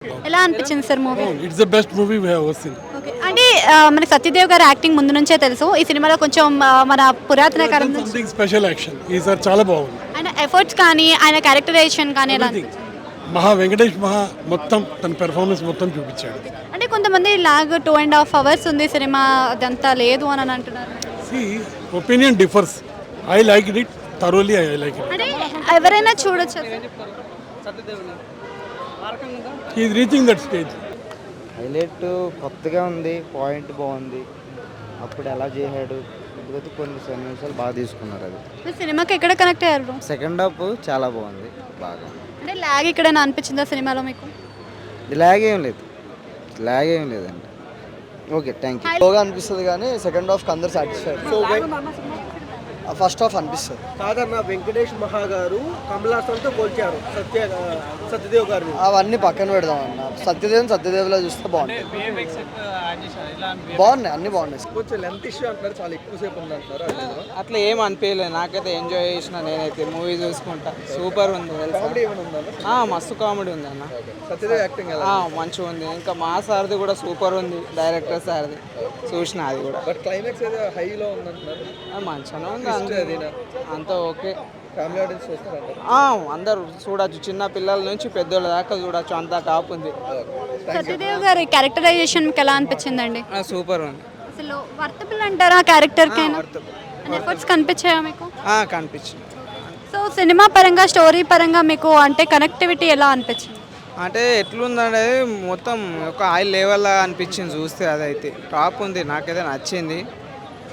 ఎలా అనిపించింది sir movie? It's the best movie we have seen. Okay. అంటే మనకి సత్యదేవ్ గారి యాక్టింగ్ ముందు నుంచే తెలుసు. ఈ సినిమాలో కొంచెం మన పురాతన కాలం నుంచి సంథింగ్ స్పెషల్ యాక్షన్ ఈసారి చాలా బాగుంది. ఆయన ఎఫర్ట్స్ కానీ ఆయన క్యారెక్టరైజేషన్ కానీ ఎలా Everything. అనిపించింది? వెంకటేష్ మహా మొత్తం తన పెర్ఫార్మెన్స్ మొత్తం చూపించాడు. అంటే కొంతమంది లాగ్ 2.5 hours ఉంది సినిమా, అదంతా లేదు అని అంటున్నారు. See opinion differs. I like it thoroughly. I like it. అంటే ఎవరైనా చూడొచ్చు. He is reaching that stage. Highlight కొత్తగా ఉంది, పాయింట్ బాగుంది. అప్పుడు ఎలా చేశాడు, ఇప్పుడైతే కొన్ని నిమిషాలు బాగా తీసుకున్నారు. అది మీరు సినిమాకి ఎక్కడ కనెక్ట్ అయ్యారు? సెకండ్ హాఫ్ చాలా బాగుంది, బాగా. అంటే లాగ్ ఎక్కడైనా అనిపించిందా సినిమాలో మీకు? లాగ్ ఏం లేదు, లాగ్ ఏం లేదండి. Okay, thank you. బాగా అనిపిస్తుంది కానీ సెకండ్ హాఫ్ అందరు సాటిస్ఫైడ్. సో ఫస్ట్ హాఫ్ అనిపిస్తుంది. కాదన్న వెంకటేష్ మహా గారు కమల్ హాసన్తో పోల్చారు సత్యదేవ్ గారిని. అవన్నీ పక్కన పెడదాం అన్న. సత్యదేవ్లో చూస్తే బాగుంటుంది. బాగున్నాయి, అన్ని బాగున్నాయి. కొంచెం లెంత్ ఇష్యూ అంటారు, చాలా ఎక్కువసేపు ఉంది అంటారు. అట్లా ఏం అనిపించలేదు నాకైతే. ఎంజాయ్ చేసిన నేనైతే మూవీ చూసుకుంటా. సూపర్ ఉంది తెలుసా. కామెడీ ఏమైనా ఉందా? మస్తు కామెడీ ఉంది అన్న. సత్యదేవ్ యాక్టింగ్ ఎలా? మంచిగా ఉంది. ఇంకా మా సార్ది కూడా సూపర్ ఉంది, డైరెక్టర్ సార్ది చూసిన అది కూడా. బట్ క్లైమాక్స్ ఏదో హైలో ఉందంటున్నారు. మంచిగానే ఉంది, అంతా ఓకే. Family audience చూస్తారంటారు. అందరూ చూడొచ్చు, చిన్న పిల్లల నుంచి పెద్దోళ్ళ దాకా చూడొచ్చు, అంతా టాప్ ఉంది. సత్యదేవ్ గారి క్యారెక్టరైజేషన్ మీకు ఎలా అనిపించిందండి? సూపర్ ఉంది. అసలు వర్తబుల్ అంటారా క్యారెక్టర్కి? ఎఫర్ట్స్ కనిపించాయా మీకు? కనిపించింది. సో సినిమా పరంగా, స్టోరీ పరంగా మీకు అంటే కనెక్టివిటీ ఎలా అనిపించింది? అంటే ఎట్లుందంటే మొత్తం ఒక హై లెవెల్ అనిపించింది చూస్తే. అదైతే టాప్ ఉంది, నాకైతే నచ్చింది.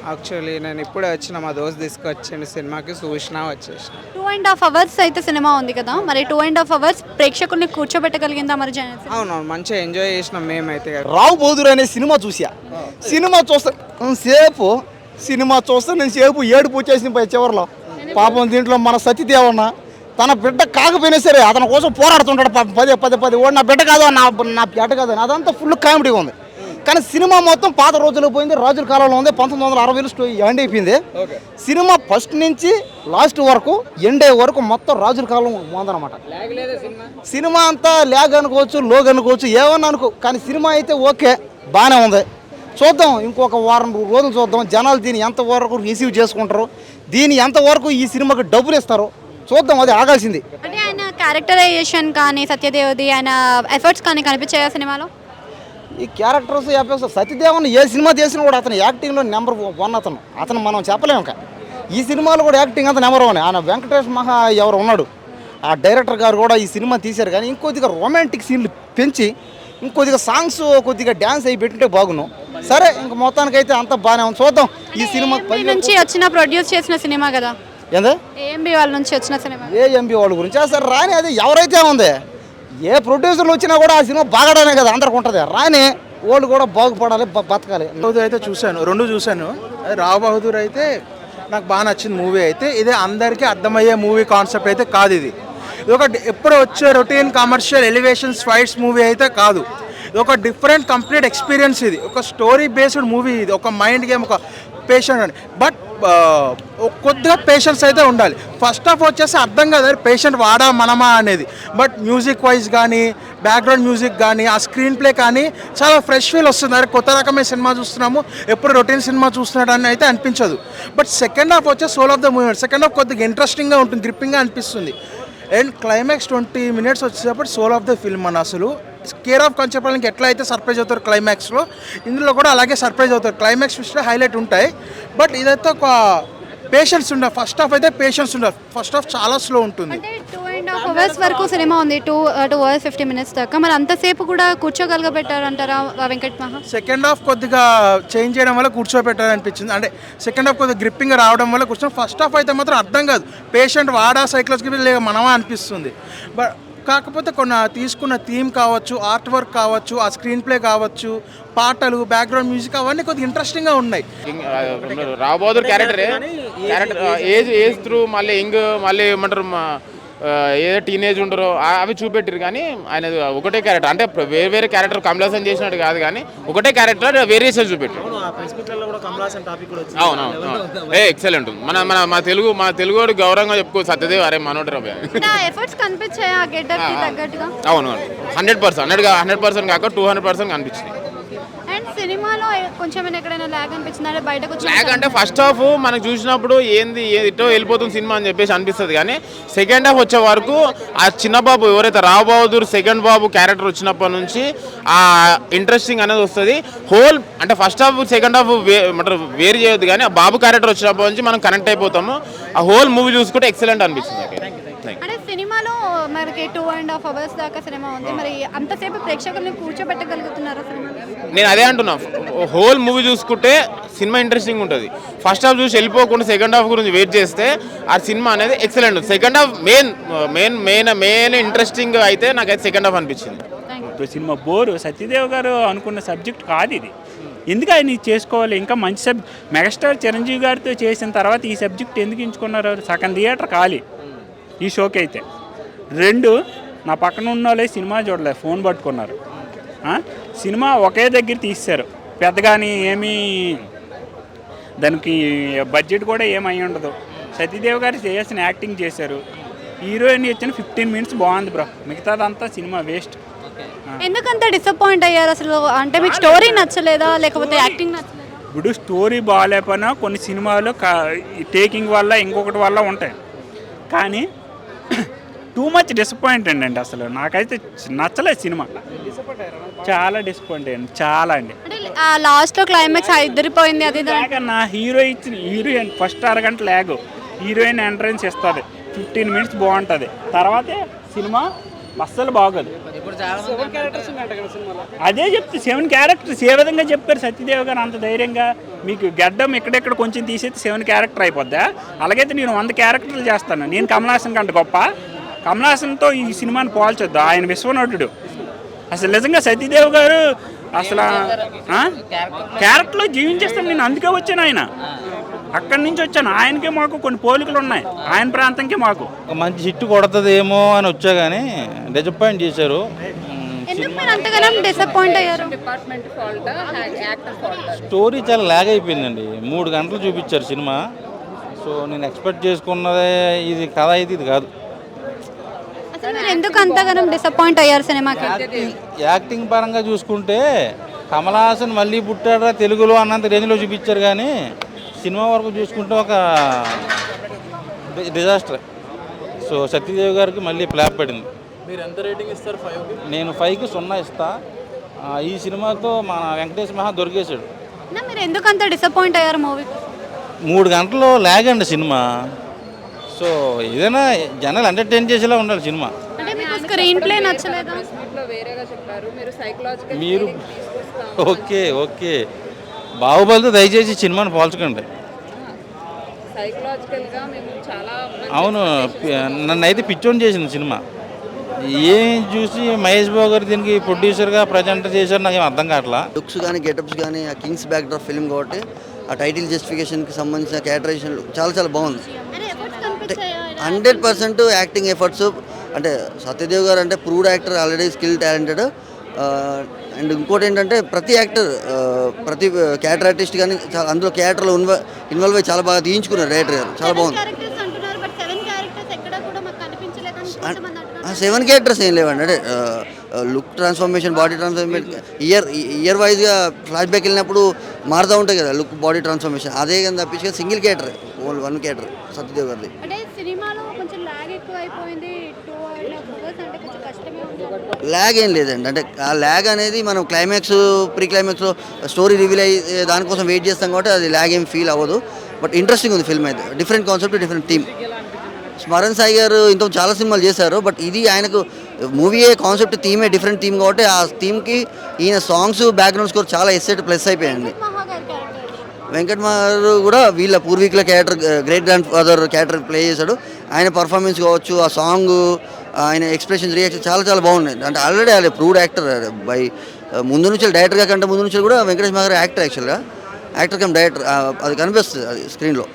యాక్చువల్లీ నేను ఇప్పుడే వచ్చిన, మా దోస్త్ తీసుకొచ్చిండు సినిమాకి, చూసినా వచ్చేసిన. 2.5 hours అయితే సినిమా ఉంది కదా, మరి 2.5 hours ప్రేక్షకుల్ని కూర్చోబెట్టగలిగిందా మరి జనం? అవునవును, మంచిగా ఎంజాయ్ చేసినాం మేమైతే. రావుబోదురు అనే సినిమా చూసా. సినిమా చూస్తే నేను సేపు ఏడుపు వచ్చేసిన పోయి చివరిలో. పాపం దీంట్లో మన సత్యదేవన్న తన బిడ్డ కాకపోయినా సరే అతని కోసం పోరాడుతుంటాడు. పదే ఓడి నా బిడ్డ కాదు, నా బిడ్డ కాదు అని. అదంతా ఫుల్ కామెడీగా ఉంది. కానీ సినిమా మొత్తం పాత రోజుల్లో పోయింది, రాజుల కాలంలో ఉంది. 1960లో ఎండ్ అయిపోయింది సినిమా. ఫస్ట్ నుంచి లాస్ట్ వరకు ఎండే వరకు మొత్తం రాజుల కాలం ఉందన్నమాట. సినిమా అంతా ల్యాగ్ అనుకోవచ్చు, లోగ్ అనుకోవచ్చు, ఏమన్నా అనుకో, కానీ సినిమా అయితే ఓకే, బాగానే ఉంది. చూద్దాం, ఇంకొక వారం రోజులు చూద్దాం. జనాలు దీన్ని ఎంతవరకు రిసీవ్ చేసుకుంటారు, దీన్ని ఎంతవరకు ఈ సినిమాకి డబ్బులు ఇస్తారు చూద్దాం. అది ఆగాల్సింది. అంటే ఆయన క్యారెక్టరైజేషన్ కానీ, సత్యదేవ్ది ఆయన ఎఫర్ట్స్ కానీ కనిపించాయా సినిమాలో? ఈ క్యారెక్టర్స్ సత్యదేవన్ ఏ సినిమా చేసినా కూడా అతను యాక్టింగ్లో నెంబర్ 1. అతను మనం చెప్పలేము. ఇంకా ఈ సినిమాలో కూడా యాక్టింగ్ అంతా నెంబర్ 1. ఆయన వెంకటేష్ మహా ఎవరు ఉన్నాడు, ఆ డైరెక్టర్ గారు కూడా ఈ సినిమా తీశారు. కానీ ఇంకొద్దిగా రొమాంటిక్ సీన్లు పెంచి, ఇంకొద్దిగా సాంగ్స్, కొద్దిగా డ్యాన్స్ అయి పెట్టుంటే బాగున్నాం. సరే, ఇంక మొత్తానికైతే అంత బాగానే ఉంది. చూద్దాం ఈ సినిమా నుంచి వచ్చిన ప్రొడ్యూస్ చేసిన సినిమా కదా, ఏందా ఏఎంబి వాళ్ళ నుంచి వచ్చిన సినిమా. ఏఎంబి వాళ్ళ గురించి సరే రాని, అది ఎవరైతే ఉంది, ఏ ప్రొడ్యూసర్లు వచ్చినా కూడా ఆ సినిమా బాగాడనే కదా అందరికి ఉంటుంది. రాని వాళ్ళు కూడా బాగుపడాలి, బతకాలి. అయితే చూశాను, 2 చూశాను. రావ్ బహదూర్ అయితే నాకు బాగా నచ్చింది మూవీ. అయితే ఇదే అందరికీ అర్థమయ్యే మూవీ కాన్సెప్ట్ అయితే కాదు. ఇది ఒక ఎప్పుడు వచ్చే routine commercial elevations fights movie అయితే కాదు. ఇది ఒక డిఫరెంట్ కంప్లీట్ ఎక్స్పీరియన్స్. ఇది ఒక స్టోరీ బేస్డ్ మూవీ. ఇది ఒక మైండ్ గేమ్, ఒక పేషెంట్ అని. బట్ కొద్దిగా పేషెన్స్ అయితే ఉండాలి. ఫస్ట్ హాఫ్ వచ్చేసి అర్థం కాదు పేషెంట్ వాడా మనమా అనేది. బట్ మ్యూజిక్ వైజ్ కానీ, బ్యాక్గ్రౌండ్ మ్యూజిక్ కానీ, ఆ స్క్రీన్ ప్లే కానీ చాలా ఫ్రెష్ ఫీల్ వస్తుంది. అరే కొత్త రకమైన సినిమా చూస్తున్నాము, ఎప్పుడు రొటీన్ సినిమా చూస్తున్నాడు అని అయితే అనిపించదు. బట్ సెకండ్ హాఫ్ వచ్చే soul of the movie. Second half కొద్దిగా ఇంట్రెస్టింగ్గా ఉంటుంది, గ్రిప్పింగ్గా అనిపిస్తుంది. అండ్ క్లైమాక్స్ 20 minutes వచ్చేటప్పుడు సోల్ ఆఫ్ ద ఫిల్మ్ అని. అసలు కేర్ ఆఫ్ కంచెపాలకి ఎట్లా అయితే సర్ప్రైజ్ అవుతారు క్లైమాక్స్లో, ఇందులో కూడా అలాగే సర్ప్రైజ్ అవుతారు. క్లైమాక్స్ విషయంలో హైలైట్ ఉంటాయి. బట్ ఇదైతే ఒక పేషెన్స్ ఉండాలి. ఫస్ట్ హాఫ్ అయితే పేషెన్స్ ఉండాలి. ఫస్ట్ హాఫ్ చాలా స్లో ఉంటుంది. అంటే 2.5 hours వరకు సినిమా ఉంది, 2 hours 50 minutes దాకా. మరి అంతసేపు కూడా కూర్చోగలగబెట్టారంటారా వెంకట్ మహా? సెకండ్ హాఫ్ కొద్దిగా చేంజ్ చేయడం వల్ల కూర్చోబెట్టాలనిపించింది. అంటే సెకండ్ హాఫ్ కొద్దిగా గ్రిప్పింగ్ రావడం వల్ల కూర్చొని. ఫస్ట్ హాఫ్ అయితే మాత్రం అర్థం కాదు, పేషెంట్ వాడా సైకలాజికల్ లేక మనమా అనిపిస్తుంది. బట్ కాకపోతే కొన్ని తీసుకున్న థీమ్ కావచ్చు, ఆర్ట్ వర్క్ కావచ్చు, ఆ స్క్రీన్ ప్లే కావచ్చు, పాటలు, బ్యాక్గ్రౌండ్ మ్యూజిక్ అవన్నీ కొద్దిగా ఇంట్రెస్టింగ్గా ఉన్నాయి. రాబోదర్ క్యారెక్టర్ ఏజ్ త్రూ మళ్ళీ ఇంగ్ మళ్ళీ ఏమంటారు ఏదో టీనేజ్ ఉంటారో అవి చూపెట్టారు. కానీ ఆయన ఒకటే క్యారెక్టర్, అంటే వేరే వేరే క్యారెక్టర్ కమలాసన్ చేసినట్టు కాదు, కానీ ఒకటే క్యారెక్టర్ వేరియేషన్ చూపెట్టారు. అవునవును, ఎక్సలెంట్. మన తెలుగు గౌరవంగా చెప్పుకో, సత్యదేవ్ అరే మనోడు రవి. ఎఫర్ట్స్ కనిపించాయి ఆ గెటప్ కి తగ్గట్టుగా. అవును, 100% కాక 200% కనిపించింది. అండ్ సినిమాలో కొంచెం ఎక్కడైనా లాగ్ అనిపించింది అంటే బయటకు లాగ్ అంటే ఫస్ట్ హాఫ్ మనకు చూసినప్పుడు ఎటో వెళ్ళిపోతుంది సినిమా అని చెప్పేసి అనిపిస్తుంది. కానీ సెకండ్ హాఫ్ వచ్చే వరకు ఆ చిన్న బాబు ఎవరైతే రావు బహదూర్ సెకండ్ బాబు క్యారెక్టర్ వచ్చినప్పటి నుంచి ఆ ఇంట్రెస్టింగ్ అనేది వస్తుంది. హోల్ అంటే ఫస్ట్ హాఫ్ సెకండ్ హాఫ్ వేరు చేయొద్దు, కానీ ఆ బాబు క్యారెక్టర్ వచ్చినప్పటి నుంచి మనం కనెక్ట్ అయిపోతాము. ఆ హోల్ మూవీ చూసుకుంటే ఎక్సలెంట్ అనిపించింది. అంటే సినిమాలో మనకి 2.5 hours దాకా సినిమా ఉంది, మరి అంతసేపు ప్రేక్షకుల్ని కూర్చోబెట్టగలుగుతున్నారు సినిమా? నేను అదే అంటున్నా, హోల్ మూవీ చూసుకుంటే సినిమా ఇంట్రెస్టింగ్ ఉంటుంది. ఫస్ట్ హాఫ్ చూసి వెళ్ళిపోకుండా సెకండ్ హాఫ్ గురించి వెయిట్ చేస్తే ఆ సినిమా అనేది excellent. Second half main interesting అయితే నాకైతే సెకండ్ హాఫ్ అనిపించింది. సినిమా బోరు. సత్యదేవ్ గారు అనుకున్న సబ్జెక్ట్ కాదు ఇది. ఎందుకు ఆయన ఇది చేసుకోవాలి? ఇంకా మంచి మెగాస్టార్ చిరంజీవి గారితో చేసిన తర్వాత ఈ సబ్జెక్ట్ ఎందుకు ఎంచుకున్నారు? సగం థియేటర్ ఖాళీ ఈ షోకి అయితే. 2, నా పక్కన ఉన్న వాళ్ళే సినిమా చూడలేదు, ఫోన్ పట్టుకున్నారు. సినిమా ఒకే దగ్గర తీశారు, పెద్దగాని ఏమీ దానికి బడ్జెట్ కూడా ఏమై ఉండదు. సత్యదేవ్ గారు చేయాల్సిన యాక్టింగ్ చేశారు. హీరోయిన్ ఇచ్చిన 15 minutes బాగుంది బ్రో, మిగతాదంతా సినిమా వేస్ట్. ఎందుకంత డిసప్పాయింట్ అయ్యారు అసలు? అంటే మీకు స్టోరీ నచ్చలేదా లేకపోతే యాక్టింగ్ నచ్చలేదా? ఇప్పుడు స్టోరీ బాగాలేకపోయినా కొన్ని సినిమాలు టేకింగ్ వల్ల ఇంకొకటి వల్ల ఉంటాయి, కానీ టూ మచ్ డిసప్పాయింటెడ్ అండి. అసలు నాకైతే నచ్చలేదు సినిమా, చాలా డిసప్పాయింట్ అయ్యాను, చాలా అండి. లాస్ట్లో క్లైమాక్స్ ఇద్దరిపోయింది. అది నా హీరోయిన్ ఫస్ట్ అరగంట లాగ్, హీరోయిన్ ఎంట్రన్స్ ఇస్తుంది, 15 minutes బాగుంటుంది, తర్వాతే సినిమా అస్సలు బాగోదు. అదే చెప్తే 7 characters ఏ విధంగా చెప్పారు సత్యదేవ్ గారు అంత ధైర్యంగా? మీకు గడ్డం ఎక్కడెక్కడ కొంచెం తీసేస్తే 7 character అయిపోద్దా? అలాగైతే నేను 100 characterలు చేస్తాను. నేను కమలాసన్ కంటే గొప్ప? కమలాసన్తో ఈ సినిమాని పోల్చొద్దు, ఆయన విశ్వనటుడు. అసలు నిజంగా సత్యదేవ్ గారు అసలు క్యారెక్టర్లో జీవించేస్తాను నేను, అందుకే వచ్చాను. ఆయన అక్కడి నుంచి వచ్చాను, ఆయనకే మాకు కొన్ని పోలికలు ఉన్నాయి, ఆయన ప్రాంతంకి మాకు. మంచి హిట్ కొడుతుందేమో అని వచ్చా కానీ డిసప్పాయింట్ చేశారు. స్టోరీ చాలా లాగ్ అయిపోయిందండి, 3 గంటలు చూపించారు సినిమా. సో నేను ఎక్స్పెక్ట్ చేసుకున్నదే ఇది కథ అయితే ఇది కాదు. ఎందుకు అంతగానం డిసప్పాయింట్ అయ్యారు సినిమాకి? యాక్టింగ్ పరంగా చూసుకుంటే కమల్ హాసన్ మళ్ళీ పుట్టాడా తెలుగులో అన్నంత రేంజ్లో చూపించారు, కానీ సినిమా వరకు చూసుకుంటే ఒక డిజాస్టర్. సో సత్యదేవ్ గారికి మళ్ళీ ఫ్లాప్ పడింది. మీరు ఎంత రేటింగ్ ఇస్తారు? 5కి? నేను 5కి 0 ఇస్తా. ఈ సినిమాతో మన వెంకటేష్ మహా దొరికేశాడు. మీరు ఎందుకు అంత డిసప్పాయింట్ అయ్యారు మూవీ? 3 గంటలు లాగ్ అండి సినిమా. సో ఏదైనా జనాలు ఎంటర్టైన్ చేసేలా ఉండాలి సినిమా. స్క్రీన్ ప్లే నచ్చలేదా? మీరు ఓకే బాహుబలితో దయచేసి సినిమాని పోల్చకండి. అవును, నన్ను అయితే పిచ్చోని చేసింది సినిమా. ఏం చూసి మహేష్ బాబు గారు దీనికి ప్రొడ్యూసర్గా ప్రజెంట్ చేశారు, నాకేం అర్థం కావట్లా. లుక్స్ కానీ గెటప్స్ కానీ ఆ కింగ్స్ బ్యాక్డ్రాప్ ఫిల్మ్ కాబట్టి ఆ టైటిల్ జస్టిఫికేషన్కి సంబంధించిన క్యారెక్టరైజేషన్ చాలా బాగుంది. 100% యాక్టింగ్ ఎఫర్ట్స్. అంటే సత్యదేవ్ గారు అంటే proved actor, already skill talented. And ఇంకోటి ఏంటంటే ప్రతి యాక్టర్ ప్రతి క్యారెక్టర్ ఆర్టిస్ట్ కానీ అందులో క్యారెక్టర్లో ఇన్వాల్వ్ అయ్యి చాలా బాగా తీయించుకున్నారు డైరెక్టర్ గారు, చాలా బాగుంది. 7 క్యారెక్టర్స్ ఏం లేవండి, అంటే look transformation, body transformation, year వైజ్గా ఫ్లాష్ బ్యాక్ వెళ్ళినప్పుడు మారుతూ ఉంటాయి కదా లుక్, బాడీ ట్రాన్స్ఫర్మేషన్. అదే కానీ తప్పించి సింగిల్ క్యారెక్టర్, 1 క్యారెక్టర్ సత్యదేవ్ గారిది. ల్యాగ్ ఏం లేదండి, అంటే ఆ ల్యాగ్ అనేది మనం క్లైమాక్స్ ప్రీ క్లైమాక్స్లో స్టోరీ రివీల్ అయ్యి దానికోసం వెయిట్ చేస్తాం కాబట్టి అది ల్యాగ్ ఏం ఫీల్ అవ్వదు. బట్ ఇంట్రెస్టింగ్ ఉంది ఫిల్మ్ అయితే, different concept, different theme. Smaran Sai గారు ఇంత చాలా సినిమాలు చేశారు, బట్ ఇది ఆయనకు మూవీయే కాన్సెప్ట్, థీమే డిఫరెంట్ థీమ్ కాబట్టి ఆ థీమ్కి ఈయన సాంగ్స్ బ్యాక్గ్రౌండ్ స్కోర్ చాలా ఎస్సెట్ ప్లస్ అయిపోయాయండి. వెంకట్ గారు కూడా వీళ్ళ పూర్వీకుల character, great grand father character play చేశాడు. ఆయన పర్ఫార్మెన్స్ కావచ్చు, ఆ సాంగ్, ఆయన ఎక్స్ప్రెషన్స్, రియాక్షన్ చాలా బాగున్నాయి. అంటే ఆల్రెడీ ఆయన ప్రూవ్డ్ యాక్టర్ బై ముందు నుంచి, డైరెక్టర్గా కంటే ముందు నుంచి కూడా వెంకటేష్ గారు యాక్టర్, యాక్చువల్గా యాక్టర్ కమ్ డైరెక్టర్, అది కనిపిస్తుంది అది స్క్రీన్లో.